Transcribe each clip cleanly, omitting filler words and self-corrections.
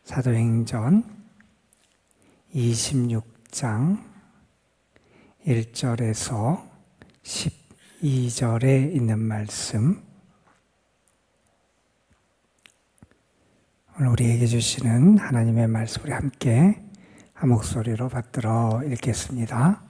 사도행전 26장 1절에서 12절에 있는 말씀, 오늘 우리에게 주시는 하나님의 말씀을 함께 한 목소리로 받들어 읽겠습니다.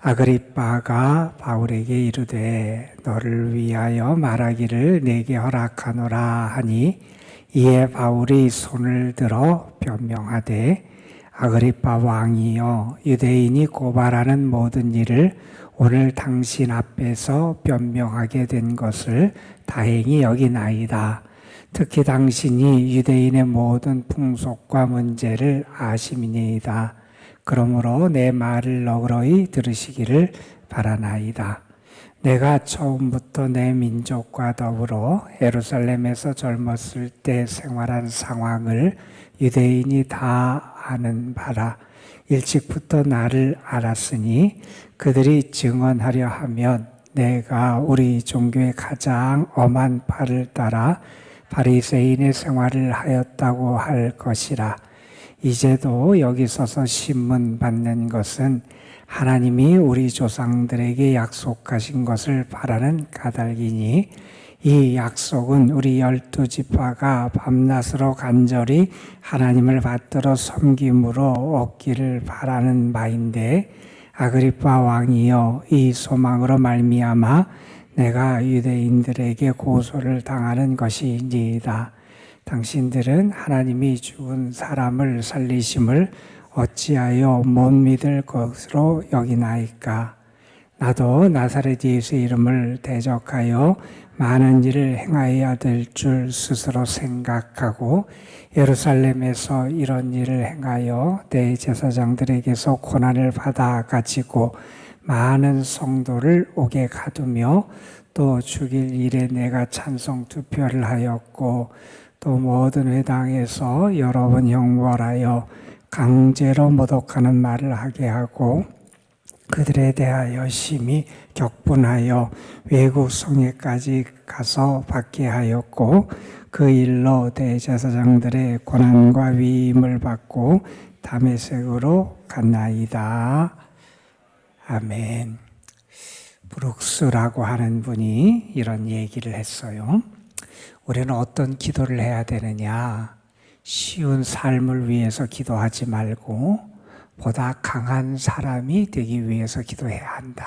아그리빠가 바울에게 이르되 너를 위하여 말하기를 내게 허락하노라 하니, 이에 바울이 손을 들어 변명하되 아그리빠 왕이여, 유대인이 고발하는 모든 일을 오늘 당신 앞에서 변명하게 된 것을 다행히 여기나이다. 특히 당신이 유대인의 모든 풍속과 문제를 아심이니이다. 그러므로 내 말을 너그러이 들으시기를 바라나이다. 내가 처음부터 내 민족과 더불어 예루살렘에서 젊었을 때 생활한 상황을 유대인이 다 아는 바라. 일찍부터 나를 알았으니 그들이 증언하려 하면 내가 우리 종교의 가장 엄한 바를 따라 바리새인의 생활을 하였다고 할 것이라. 이제도 여기 서서 신문 받는 것은 하나님이 우리 조상들에게 약속하신 것을 바라는 까닭이니, 이 약속은 우리 12지파가 밤낮으로 간절히 하나님을 받들어 섬김으로 얻기를 바라는 바인데, 아그리빠 왕이여, 이 소망으로 말미암아 내가 유대인들에게 고소를 당하는 것이니이다. 당신들은 하나님이 죽은 사람을 살리심을 어찌하여 못 믿을 것으로 여기나이까? 나도 나사렛 예수의 이름을 대적하여 많은 일을 행하여야 될 줄 스스로 생각하고 예루살렘에서 이런 일을 행하여 대제사장들에게서 고난을 받아 가지고 많은 성도를 옥에 가두며, 또 죽일 일에 내가 찬송 투표를 하였고, 또 모든 회당에서 여러 번 형벌하여 강제로 모독하는 말을 하게 하고, 그들에 대하여 심히 격분하여 외국 성에까지 가서 받게 하였고, 그 일로 대제사장들의 고난과 위임을 받고 다메섹으로 갔나이다. 아멘. 브룩스라고 하는 분이 이런 얘기를 했어요. 우리는 어떤 기도를 해야 되느냐? 쉬운 삶을 위해서 기도하지 말고 보다 강한 사람이 되기 위해서 기도해야 한다.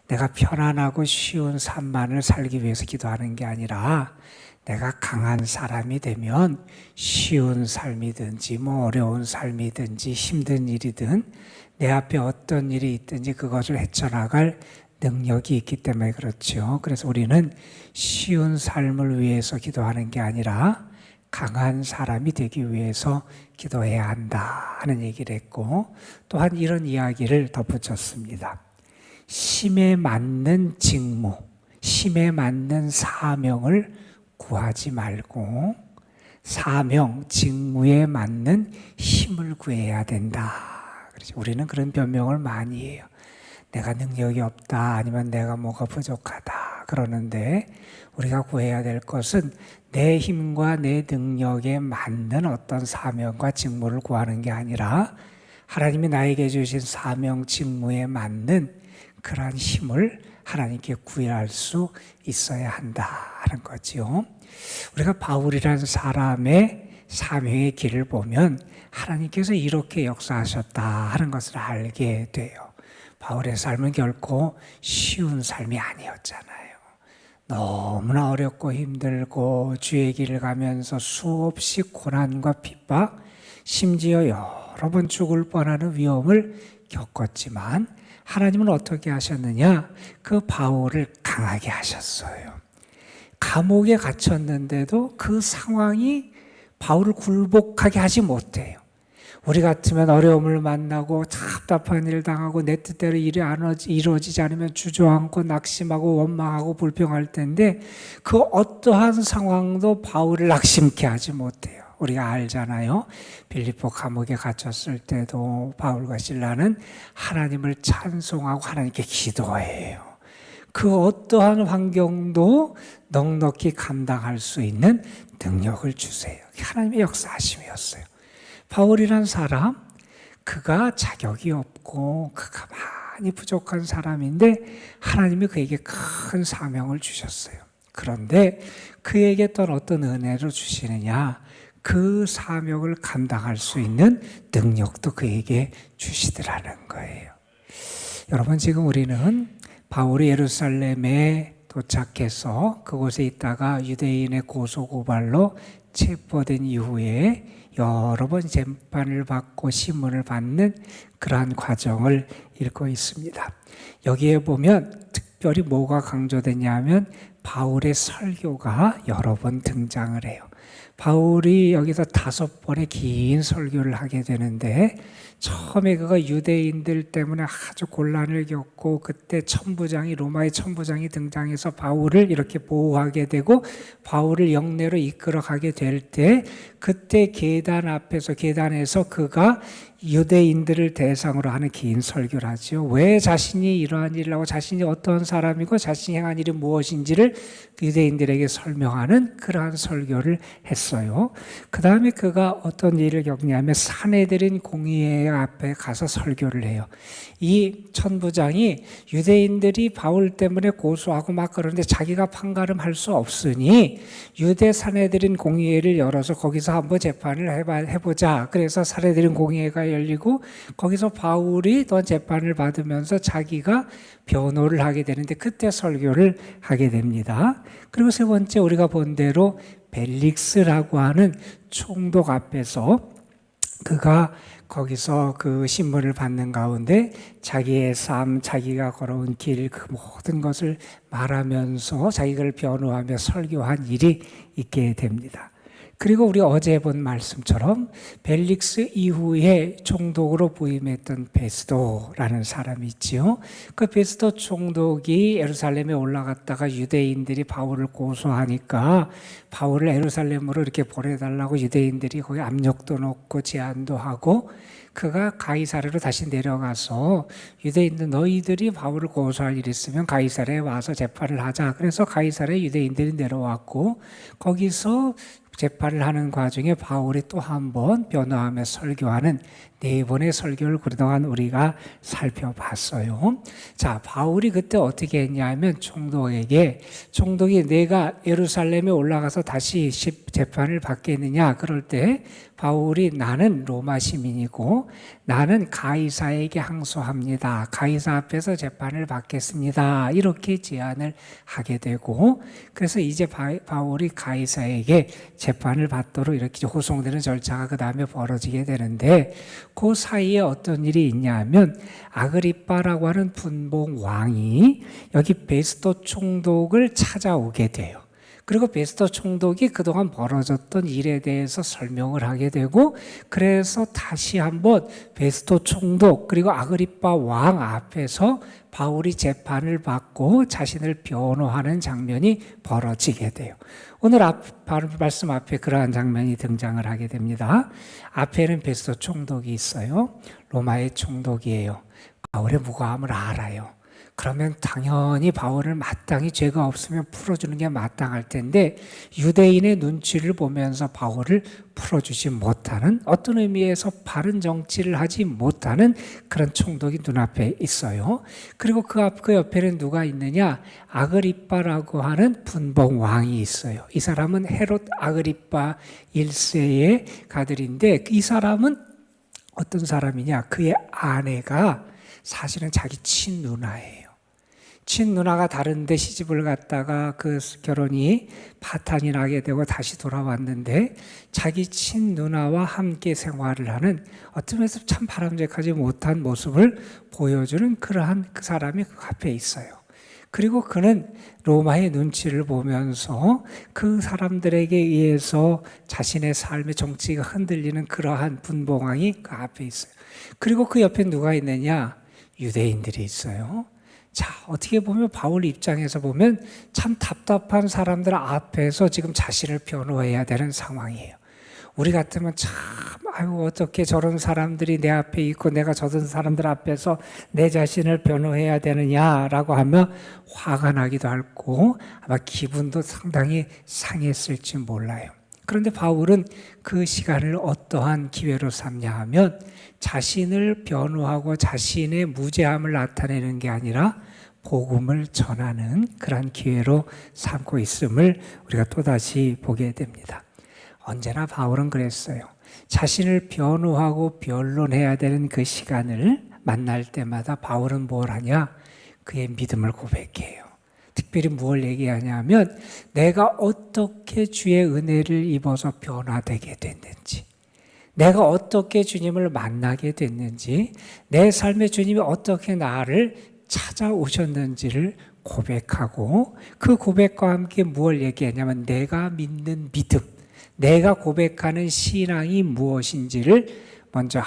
내가 편안하고 쉬운 삶만을 살기 위해서 기도하는 게 아니라, 내가 강한 사람이 되면 쉬운 삶이든지 어려운 삶이든지 힘든 일이든 내 앞에 어떤 일이 있든지 그것을 헤쳐나갈 능력이 있기 때문에 그렇죠. 그래서 우리는 쉬운 삶을 위해서 기도하는 게 아니라 강한 사람이 되기 위해서 기도해야 한다 하는 얘기를 했고, 또한 이런 이야기를 덧붙였습니다. 심에 맞는 직무, 심에 맞는 사명을 구하지 말고 사명, 직무에 맞는 힘을 구해야 된다. 그래서 우리는 그런 변명을 많이 해요. 내가 능력이 없다, 아니면 내가 뭐가 부족하다 그러는데, 우리가 구해야 될 것은 내 힘과 내 능력에 맞는 어떤 사명과 직무를 구하는 게 아니라, 하나님이 나에게 주신 사명, 직무에 맞는 그러한 힘을 하나님께 구할 수 있어야 한다 하는 거죠. 우리가 바울이라는 사람의 사명의 길을 보면 하나님께서 이렇게 역사하셨다 하는 것을 알게 돼요. 바울의 삶은 결코 쉬운 삶이 아니었잖아요. 너무나 어렵고 힘들고 주의 길을 가면서 수없이 고난과 핍박, 심지어 여러 번 죽을 뻔하는 위험을 겪었지만, 하나님은 어떻게 하셨느냐? 그 바울을 강하게 하셨어요. 감옥에 gat혔는데도 그 상황이 바울을 굴복하게 하지 못해요. 우리 같으면 어려움을 만나고 답답한 일 당하고 내 뜻대로 일이 이루어지지 않으면 주저앉고 낙심하고 원망하고 불평할 텐데, 그 어떠한 상황도 바울을 낙심케 하지 못해요. 우리가 알잖아요. 빌립보 감옥에 갇혔을 때도 바울과 실라는 하나님을 찬송하고 하나님께 기도해요. 그 어떠한 환경도 넉넉히 감당할 수 있는 능력을 주세요. 하나님의 역사하심이었어요. 바울이란 사람, 그가 자격이 없고 그가 많이 부족한 사람인데 하나님이 그에게 큰 사명을 주셨어요. 그런데 그에게 또 어떤 은혜를 주시느냐, 그 사명을 감당할 수 있는 능력도 그에게 주시더라는 거예요. 여러분, 지금 우리는 바울이 예루살렘에 도착해서 그곳에 있다가 유대인의 고소고발로 체포된 이후에 여러 번 재판을 받고 심문을 받는 그러한 과정을 읽고 있습니다. 여기에 보면 특별히 뭐가 강조되냐면 바울의 설교가 여러 번 등장을 해요. 바울이 여기서 5번의 긴 설교를 하게 되는데, 처음에 그가 유대인들 때문에 아주 곤란을 겪고 그때 천부장이, 로마의 천부장이 등장해서 바울을 이렇게 보호하게 되고 바울을 영내로 이끌어 가게 될 때, 그때 계단에서 그가 유대인들을 대상으로 하는 긴 설교를 하죠. 왜 자신이 이러한 일을 하고 자신이 어떤 사람이고 자신이 행한 일이 무엇인지를 유대인들에게 설명하는 그러한 설교를 했어요. 그 다음에 그가 어떤 일을 겪냐면 산헤드린 공의회 앞에 가서 설교를 해요. 이 천부장이 유대인들이 바울 때문에 고소하고 막 그러는데 자기가 판가름할 수 없으니 유대 산헤드린 공의회를 열어서 거기서 한번 재판을 해보자. 그래서 산헤드린 공의회가 열리고 거기서 바울이 또 재판을 받으면서 자기가 변호를 하게 되는데 그때 설교를 하게 됩니다. 그리고 세 번째, 우리가 본 대로 벨릭스라고 하는 총독 앞에서 그가 거기서 그 신문을 받는 가운데 자기의 삶, 자기가 걸어온 길, 그 모든 것을 말하면서 자기를 변호하며 설교한 일이 있게 됩니다. 그리고 우리 어제 본 말씀처럼 벨릭스 이후에 총독으로 부임했던 베스도라는 사람이 있지요. 그 베스도 총독이 예루살렘에 올라갔다가 유대인들이 바울을 고소하니까 바울을 예루살렘으로 이렇게 보내달라고 유대인들이 거기 압력도 넣고 제안도 하고, 그가 가이사랴로 다시 내려가서 유대인들, 너희들이 바울을 고소할 일이 있으면 가이사랴에 와서 재판을 하자. 그래서 가이사랴에 유대인들이 내려왔고 거기서 재판을 하는 과정에 바울이 또 한 번 변호하며 설교하는 4번의 설교를 그동안 우리가 살펴봤어요. 자, 바울이 그때 어떻게 했냐면 총독이 내가 예루살렘에 올라가서 다시 재판을 받겠느냐, 그럴 때 바울이 나는 로마 시민이고 나는 가이사에게 항소합니다. 가이사 앞에서 재판을 받겠습니다. 이렇게 제안을 하게 되고, 그래서 이제 바울이 가이사에게 재판을 받도록 이렇게 호송되는 절차가 그 다음에 벌어지게 되는데, 그 사이에 어떤 일이 있냐면 아그리빠라고 하는 분봉 왕이 여기 베스도 총독을 찾아오게 돼요. 그리고 베스도 총독이 그동안 벌어졌던 일에 대해서 설명을 하게 되고, 그래서 다시 한번 베스도 총독 그리고 아그리빠 왕 앞에서 바울이 재판을 받고 자신을 변호하는 장면이 벌어지게 돼요. 오늘 말씀 앞에 그러한 장면이 등장을 하게 됩니다. 앞에는 베스도 총독이 있어요. 로마의 총독이에요. 바울의 무고함을 알아요. 그러면 당연히 바울을 마땅히 죄가 없으면 풀어주는 게 마땅할 텐데, 유대인의 눈치를 보면서 바울을 풀어주지 못하는, 어떤 의미에서 바른 정치를 하지 못하는 그런 총독이 눈앞에 있어요. 그리고 그 옆에는 누가 있느냐? 아그리빠라고 하는 분봉 왕이 있어요. 이 사람은 헤롯 아그리빠 1세의 가들인데, 이 사람은 어떤 사람이냐? 그의 아내가 사실은 자기 친누나예요. 친누나가 다른데 시집을 갔다가 그 결혼이 파탄이 나게 되고 다시 돌아왔는데, 자기 친누나와 함께 생활을 하는, 어떤 면에서 참 바람직하지 못한 모습을 보여주는 그러한 그 사람이 그 앞에 있어요. 그리고 그는 로마의 눈치를 보면서 그 사람들에게 의해서 자신의 삶의 정치가 흔들리는 그러한 분봉왕이 그 앞에 있어요. 그리고 그 옆에 누가 있느냐? 유대인들이 있어요. 자, 어떻게 보면 바울 입장에서 보면 참 답답한 사람들 앞에서 지금 자신을 변호해야 되는 상황이에요. 우리 같으면 참, 어떻게 저런 사람들이 내 앞에 있고 내가 저런 사람들 앞에서 내 자신을 변호해야 되느냐라고 하면 화가 나기도 하고 아마 기분도 상당히 상했을지 몰라요. 그런데 바울은 그 시간을 어떠한 기회로 삼냐 하면 자신을 변호하고 자신의 무죄함을 나타내는 게 아니라 복음을 전하는 그러한 기회로 삼고 있음을 우리가 또다시 보게 됩니다. 언제나 바울은 그랬어요. 자신을 변호하고 변론해야 되는 그 시간을 만날 때마다 바울은 뭘 하냐? 그의 믿음을 고백해요. 특별히 뭘 얘기하냐면 내가 어떻게 주의 은혜를 입어서 변화되게 됐는지, 내가 어떻게 주님을 만나게 됐는지, 내 삶에 주님이 어떻게 나를 찾아오셨는지를 고백하고 그 고백과 함께 무엇을 얘기하냐면 내가 믿는 믿음, 내가 고백하는 신앙이 무엇인지를 먼저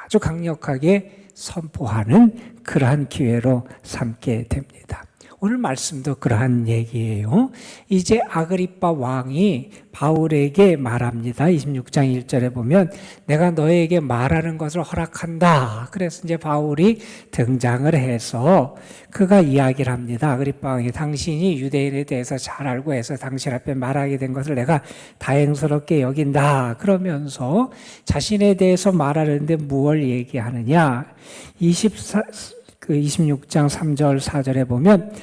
아주 강력하게 선포하는 그러한 기회로 삼게 됩니다. 오늘 말씀도 그러한 얘기예요. 이제 아그리빠 왕이 바울에게 말합니다. 26장 1절에 보면 내가 너에게 말하는 것을 허락한다. 그래서 이제 바울이 등장을 해서 그가 이야기를 합니다. 아그리빠 왕이 당신이 유대인에 대해서 잘 알고 해서 당신 앞에 말하게 된 것을 내가 다행스럽게 여긴다. 그러면서 자신에 대해서 말하는데 무엇을 얘기하느냐. 26장 3절 4절에 보면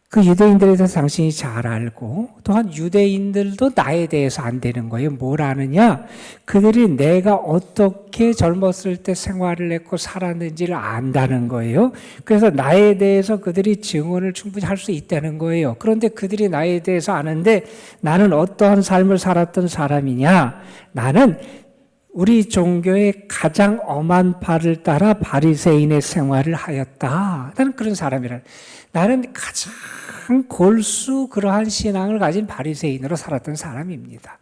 그 유대인들에 대해서 당신이 잘 알고 또한 유대인들도 나에 대해서 안 되는 거예요. 뭘 아느냐? 그들이 내가 어떻게 젊었을 때 생활을 했고 살았는지를 안다는 거예요. 그래서 나에 대해서 그들이 증언을 충분히 할 수 있다는 거예요. 그런데 그들이 나에 대해서 아는데 나는 어떠한 삶을 살았던 사람이냐? 나는 우리 종교의 가장 엄한 바를 따라 바리새인의 생활을 하였다. 나는 그런 사람이라. 나는 가장 골수 그러한 신앙을 가진 바리새인으로 살았던 사람입니다.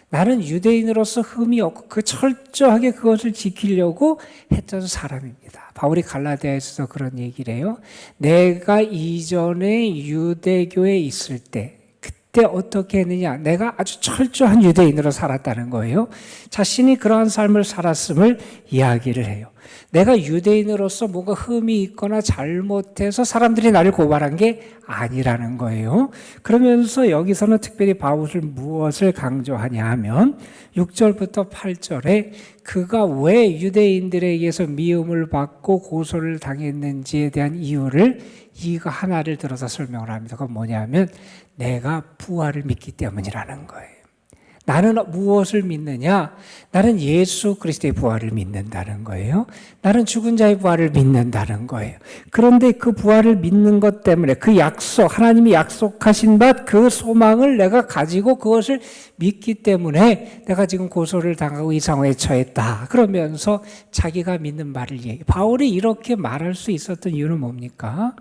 나는 유대인으로서 흠이 없고 그 철저하게 그것을 지키려고 했던 사람입니다. 바울이 갈라디아에서 그런 얘기를 해요. 내가 이전에 유대교에 있을 때 그때 어떻게 했느냐? 내가 아주 철저한 유대인으로 살았다는 거예요. 자신이 그러한 삶을 살았음을 이야기를 해요. 내가 유대인으로서 뭔가 흠이 있거나 잘못해서 사람들이 나를 고발한 게 아니라는 거예요. 그러면서 여기서는 특별히 바울을 무엇을 강조하냐 하면 6절부터 8절에 그가 왜 유대인들에 의해서 미움을 받고 고소를 당했는지에 대한 이유를 이거 하나를 들어서 설명을 합니다. 그건 뭐냐면 내가 부활을 믿기 때문이라는 거예요. 나는 무엇을 믿느냐? 나는 예수 그리스도의 부활을 믿는다는 거예요. 나는 죽은 자의 부활을 믿는다는 거예요. 그런데 그 부활을 믿는 것 때문에 그 약속, 하나님이 약속하신 바 그 소망을 내가 가지고 그것을 믿기 때문에 내가 지금 고소를 당하고 이 상황에 처했다. 그러면서 자기가 믿는 바를 얘기해. 바울이 이렇게 말할 수 있었던 이유는 뭡니까?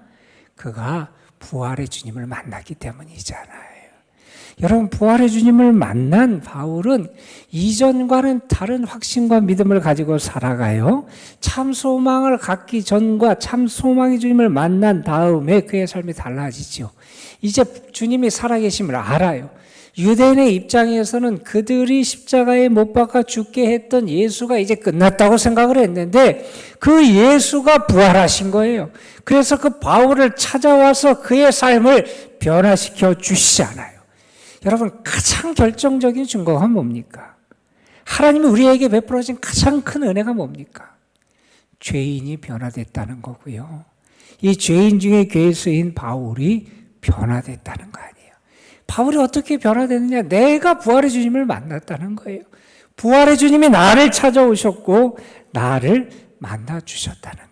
그가 부활의 주님을 만났기 때문이잖아요. 여러분, 부활의 주님을 만난 바울은 이전과는 다른 확신과 믿음을 가지고 살아가요. 참 소망을 갖기 전과 참 소망의 주님을 만난 다음에 그의 삶이 달라지죠. 이제 주님이 살아계심을 알아요. 유대인의 입장에서는 그들이 십자가에 못 박아 죽게 했던 예수가 이제 끝났다고 생각을 했는데 그 예수가 부활하신 거예요. 그래서 그 바울을 찾아와서 그의 삶을 변화시켜 주시잖아요. 여러분, 가장 결정적인 증거가 뭡니까? 하나님이 우리에게 베풀어진 가장 큰 은혜가 뭡니까? 죄인이 변화됐다는 거고요. 이 죄인 중에 괴수인 바울이 변화됐다는 거 아니에요. 바울이 어떻게 변화됐느냐? 내가 부활의 주님을 만났다는 거예요. 부활의 주님이 나를 찾아오셨고 나를 만나주셨다는 거예요.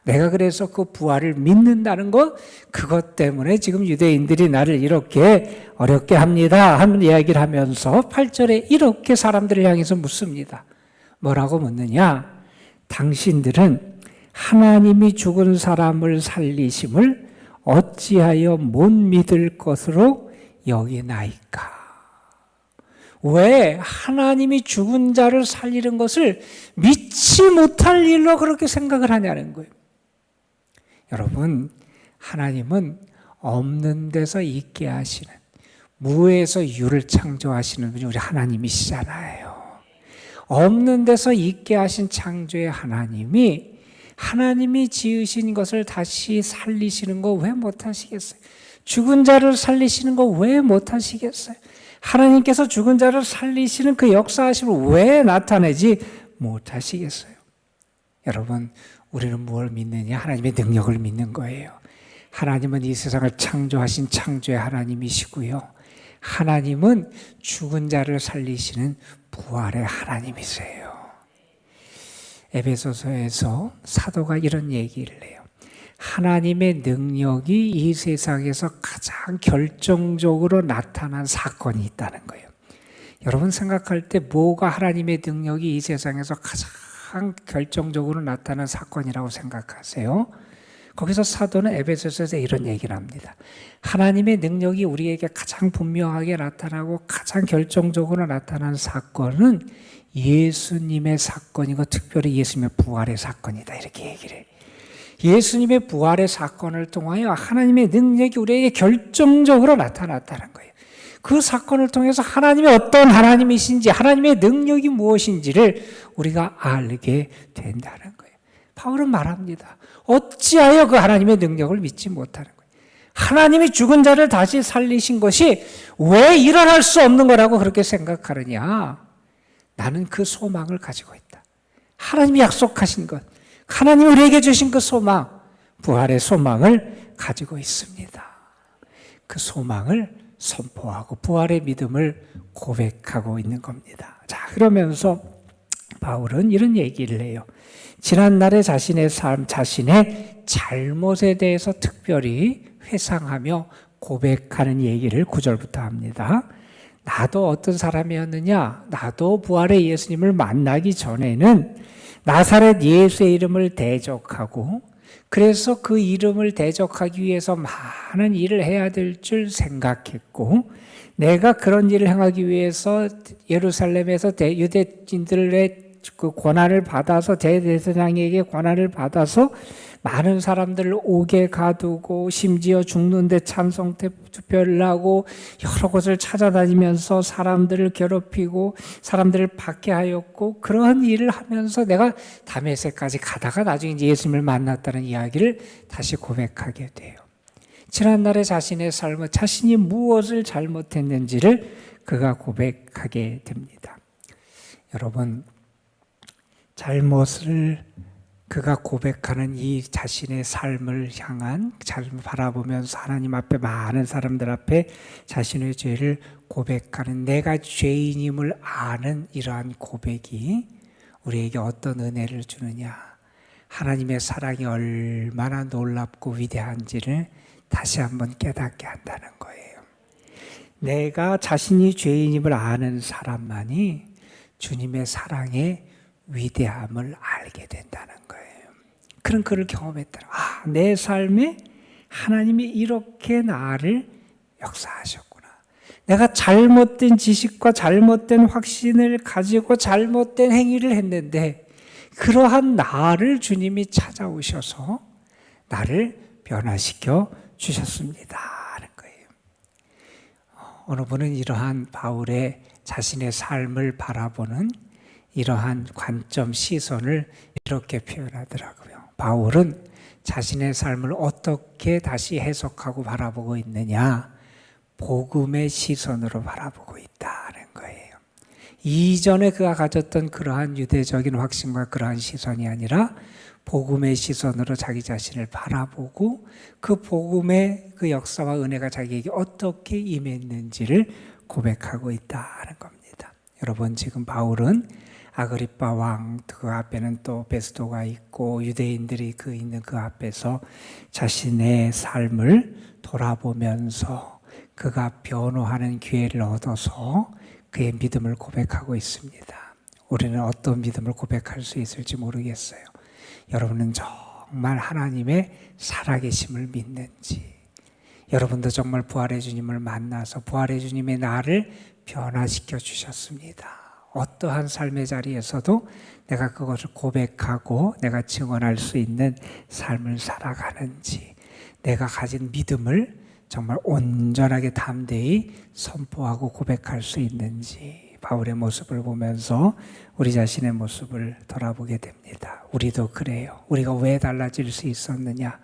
내가 그래서 그 부활을 믿는다는 것, 그것 때문에 지금 유대인들이 나를 이렇게 어렵게 합니다 하는 이야기를 하면서 8절에 이렇게 사람들을 향해서 묻습니다. 뭐라고 묻느냐? 당신들은 하나님이 죽은 사람을 살리심을 어찌하여 못 믿을 것으로 여기나이까? 왜 하나님이 죽은 자를 살리는 것을 믿지 못할 일로 그렇게 생각을 하냐는 거예요. 여러분, 하나님은 없는 데서 있게 하시는, 무에서 유를 창조하시는 분이 우리 하나님이시잖아요. 없는 데서 있게 하신 창조의 하나님이 지으신 것을 다시 살리시는 거 왜 못하시겠어요? 죽은 자를 살리시는 거 왜 못하시겠어요? 하나님께서 죽은 자를 살리시는 그 역사하심을 왜 나타내지 못하시겠어요? 여러분, 우리는 무엇을 믿느냐? 하나님의 능력을 믿는 거예요. 하나님은 이 세상을 창조하신 창조의 하나님이시고요. 하나님은 죽은 자를 살리시는 부활의 하나님이세요. 에베소서에서 사도가 이런 얘기를 해요. 하나님의 능력이 이 세상에서 가장 결정적으로 나타난 사건이 있다는 거예요. 여러분 생각할 때 뭐가 하나님의 능력이 이 세상에서 가장 결정적으로 나타난 사건이라고 생각하세요? 거기서 사도는 에베소서에서 이런 얘기를 합니다. 하나님의 능력이 우리에게 가장 분명하게 나타나고 가장 결정적으로 나타난 사건은 예수님의 사건이고 특별히 예수님의 부활의 사건이다, 이렇게 얘기를 해요. 예수님의 부활의 사건을 통하여 하나님의 능력이 우리에게 결정적으로 나타났다는 거예요. 그 사건을 통해서 하나님이 어떤 하나님이신지, 하나님의 능력이 무엇인지를 우리가 알게 된다는 거예요. 바울은 말합니다. 어찌하여 그 하나님의 능력을 믿지 못하는 거예요. 하나님이 죽은 자를 다시 살리신 것이 왜 일어날 수 없는 거라고 그렇게 생각하느냐? 나는 그 소망을 가지고 있다. 하나님이 약속하신 것, 하나님이 우리에게 주신 그 소망, 부활의 소망을 가지고 있습니다. 그 소망을 선포하고 부활의 믿음을 고백하고 있는 겁니다. 자, 그러면서 바울은 이런 얘기를 해요. 지난날의 자신의 삶, 자신의 잘못에 대해서 특별히 회상하며 고백하는 얘기를 9절부터 합니다. 나도 어떤 사람이었느냐? 나도 부활의 예수님을 만나기 전에는 나사렛 예수의 이름을 대적하고, 그래서 그 이름을 대적하기 위해서 많은 일을 해야 될 줄 생각했고, 내가 그런 일을 행하기 위해서 예루살렘에서 유대인들의 그 권한을 받아서, 대제사장에게 권한을 받아서 많은 사람들을 옥에 가두고, 심지어 죽는데 찬송 투표를 하고 여러 곳을 찾아다니면서 사람들을 괴롭히고 사람들을 박해하였고, 그러한 일을 하면서 내가 다메섹까지 가다가 나중에 예수님을 만났다는 이야기를 다시 고백하게 돼요. 지난날의 자신의 삶은 자신이 무엇을 잘못했는지를 그가 고백하게 됩니다. 여러분, 잘못을 그가 고백하는 이 자신의 삶을 향한, 삶을 바라보면서 하나님 앞에, 많은 사람들 앞에 자신의 죄를 고백하는, 내가 죄인임을 아는 이러한 고백이 우리에게 어떤 은혜를 주느냐? 하나님의 사랑이 얼마나 놀랍고 위대한지를 다시 한번 깨닫게 한다는 거예요. 내가 자신이 죄인임을 아는 사람만이 주님의 사랑의 위대함을 알게 된다는 거예요. 그런 그를 경험했다. 아, 내 삶에 하나님이 이렇게 나를 역사하셨구나. 내가 잘못된 지식과 잘못된 확신을 가지고 잘못된 행위를 했는데, 그러한 나를 주님이 찾아오셔서 나를 변화시켜 주셨습니다 하는 거예요. 어느 분은 이러한 바울의 자신의 삶을 바라보는 이러한 관점, 시선을 이렇게 표현하더라고요. 바울은 자신의 삶을 어떻게 다시 해석하고 바라보고 있느냐? 복음의 시선으로 바라보고 있다는 거예요. 이전에 그가 가졌던 그러한 유대적인 확신과 그러한 시선이 아니라 복음의 시선으로 자기 자신을 바라보고, 그 복음의 그 역사와 은혜가 자기에게 어떻게 임했는지를 고백하고 있다는 겁니다. 여러분, 지금 바울은 아그리빠 왕, 그 앞에는 또 베스도가 있고 유대인들이 있는 그 앞에서 자신의 삶을 돌아보면서 그가 변호하는 기회를 얻어서 그의 믿음을 고백하고 있습니다. 우리는 어떤 믿음을 고백할 수 있을지 모르겠어요. 여러분은 정말 하나님의 살아계심을 믿는지, 여러분도 정말 부활의 주님을 만나서 부활의 주님의 나를 변화시켜 주셨습니다. 어떠한 삶의 자리에서도 내가 그것을 고백하고 내가 증언할 수 있는 삶을 살아가는지, 내가 가진 믿음을 정말 온전하게 담대히 선포하고 고백할 수 있는지, 바울의 모습을 보면서 우리 자신의 모습을 돌아보게 됩니다. 우리도 그래요. 우리가 왜 달라질 수 있었느냐?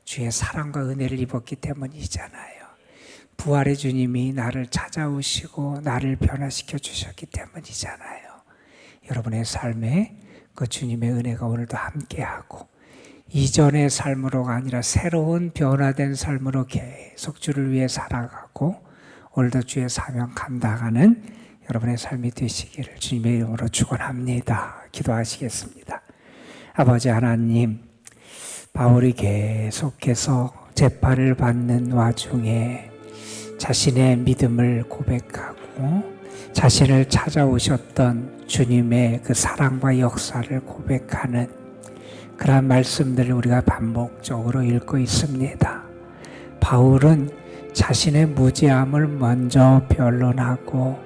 주의 사랑과 은혜를 입었기 때문이잖아요. 부활의 주님이 나를 찾아오시고 나를 변화시켜 주셨기 때문이잖아요. 여러분의 삶에 그 주님의 은혜가 오늘도 함께하고 이전의 삶으로가 아니라 새로운 변화된 삶으로 계속 주를 위해 살아가고 오늘도 주의 사명 감당하는 여러분의 삶이 되시기를 주님의 이름으로 축원합니다. 기도하시겠습니다. 아버지 하나님, 바울이 계속해서 재판을 받는 와중에 자신의 믿음을 고백하고 자신을 찾아오셨던 주님의 그 사랑과 역사를 고백하는 그러한 말씀들을 우리가 반복적으로 읽고 있습니다. 바울은 자신의 무지함을 먼저 변론하고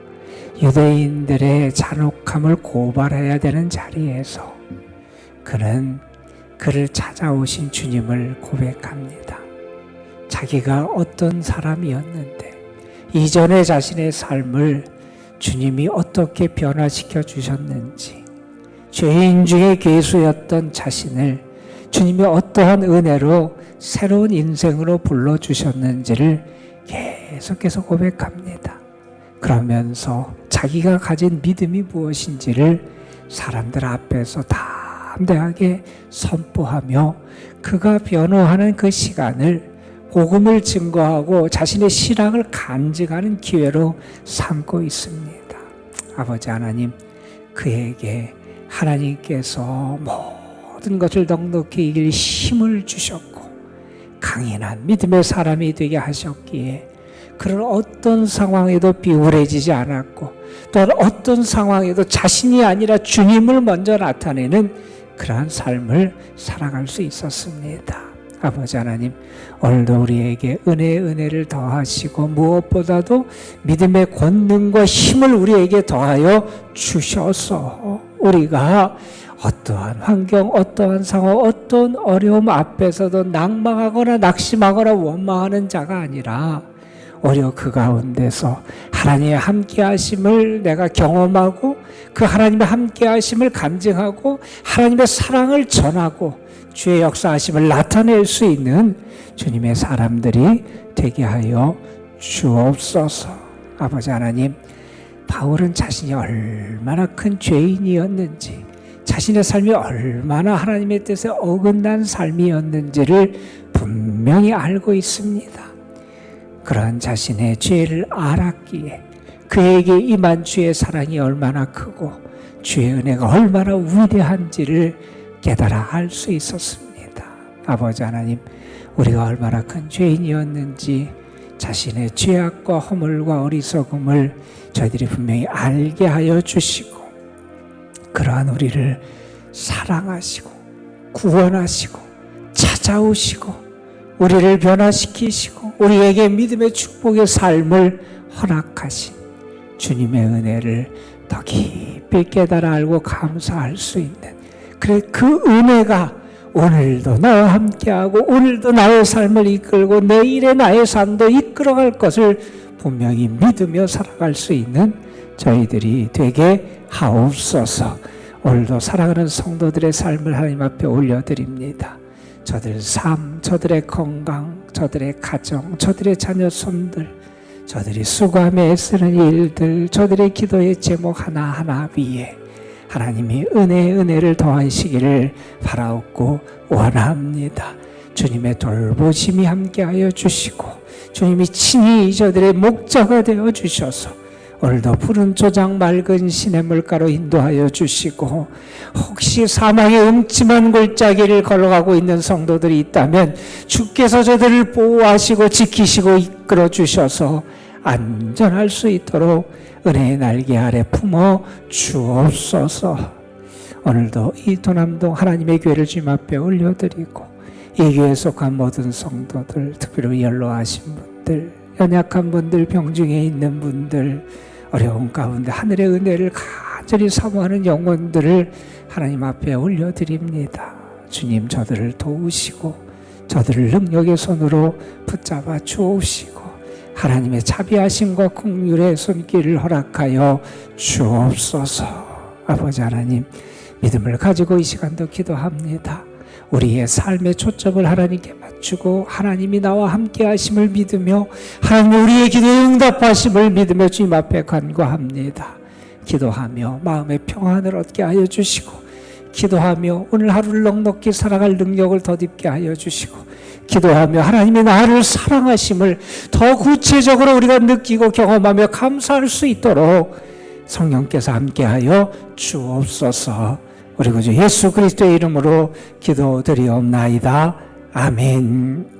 유대인들의 잔혹함을 고발해야 되는 자리에서 그는 그를 찾아오신 주님을 고백합니다. 자기가 어떤 사람이었는데 이전에 자신의 삶을 주님이 어떻게 변화시켜 주셨는지, 죄인 중에 괴수였던 자신을 주님이 어떠한 은혜로 새로운 인생으로 불러주셨는지를 계속해서 고백합니다. 그러면서 자기가 가진 믿음이 무엇인지를 사람들 앞에서 담대하게 선포하며 그가 변호하는 그 시간을 복음을 증거하고 자신의 신앙을 간증하는 기회로 삼고 있습니다. 아버지 하나님, 그에게 하나님께서 모든 것을 넉넉히 이길 힘을 주셨고 강인한 믿음의 사람이 되게 하셨기에 그런 어떤 상황에도 비울해지지 않았고 또한 어떤 상황에도 자신이 아니라 주님을 먼저 나타내는 그러한 삶을 살아갈 수 있었습니다. 아버지 하나님, 오늘도 우리에게 은혜를 더하시고 무엇보다도 믿음의 권능과 힘을 우리에게 더하여 주셔서 우리가 어떠한 환경, 어떠한 상황, 어떤 어려움 앞에서도 낭망하거나 낙심하거나 원망하는 자가 아니라 오히려 그 가운데서 하나님의 함께하심을 내가 경험하고 그 하나님의 함께하심을 간증하고 하나님의 사랑을 전하고 주의 역사하심을 나타낼 수 있는 주님의 사람들이 되게 하여 주옵소서. 아버지 하나님, 바울은 자신이 얼마나 큰 죄인이었는지, 자신의 삶이 얼마나 하나님의 뜻에 어긋난 삶이었는지를 분명히 알고 있습니다. 그러한 자신의 죄를 알았기에 그에게 임한 주의 사랑이 얼마나 크고 주의 은혜가 얼마나 위대한지를 깨달아 알 수 있었습니다. 아버지 하나님, 우리가 얼마나 큰 죄인이었는지 자신의 죄악과 허물과 어리석음을 저희들이 분명히 알게 하여 주시고 그러한 우리를 사랑하시고 구원하시고 찾아오시고 우리를 변화시키시고 우리에게 믿음의 축복의 삶을 허락하신 주님의 은혜를 더 깊이 깨달아 알고 감사할 수 있는 그 은혜가 오늘도 나와 함께하고 오늘도 나의 삶을 이끌고 내일의 나의 삶도 이끌어갈 것을 분명히 믿으며 살아갈 수 있는 저희들이 되게 하옵소서. 오늘도 사랑하는 성도들의 삶을 하나님 앞에 올려드립니다. 저들 삶, 저들의 건강, 저들의 가정, 저들의 자녀 손들, 저들이 수고하며 애쓰는 일들, 저들의 기도의 제목 하나하나 위에 하나님이 은혜를 더하시기를 바라옵고 원합니다. 주님의 돌보심이 함께하여 주시고 주님이 친히 저들의 목자가 되어 주셔서 오늘도 푸른 초장 맑은 시냇물가로 인도하여 주시고 혹시 사망의 음침한 골짜기를 걸어가고 있는 성도들이 있다면 주께서 저들을 보호하시고 지키시고 이끌어 주셔서 안전할 수 있도록 은혜의 날개 아래 품어 주옵소서. 오늘도 이 도남동 하나님의 교회를 주님 앞에 올려드리고 이 교회에 속한 모든 성도들, 특별히 연로하신 분들, 연약한 분들, 병중에 있는 분들, 어려운 가운데 하늘의 은혜를 간절히 사모하는 영혼들을 하나님 앞에 올려드립니다. 주님, 저들을 도우시고 저들을 능력의 손으로 붙잡아 주옵시고 하나님의 자비하심과 긍휼의 손길을 허락하여 주옵소서. 아버지 하나님, 믿음을 가지고 이 시간도 기도합니다. 우리의 삶의 초점을 하나님께 맞추고 하나님이 나와 함께 하심을 믿으며 하나님 우리의 기도에 응답하심을 믿으며 주님 앞에 간구합니다. 기도하며 마음의 평안을 얻게 하여 주시고, 기도하며 오늘 하루를 넉넉히 살아갈 능력을 덧입게 하여 주시고, 기도하며 하나님이 나를 사랑하심을 더 구체적으로 우리가 느끼고 경험하며 감사할 수 있도록 성령께서 함께하여 주옵소서. 우리 구주 예수 그리스도의 이름으로 기도드리옵나이다. 아멘.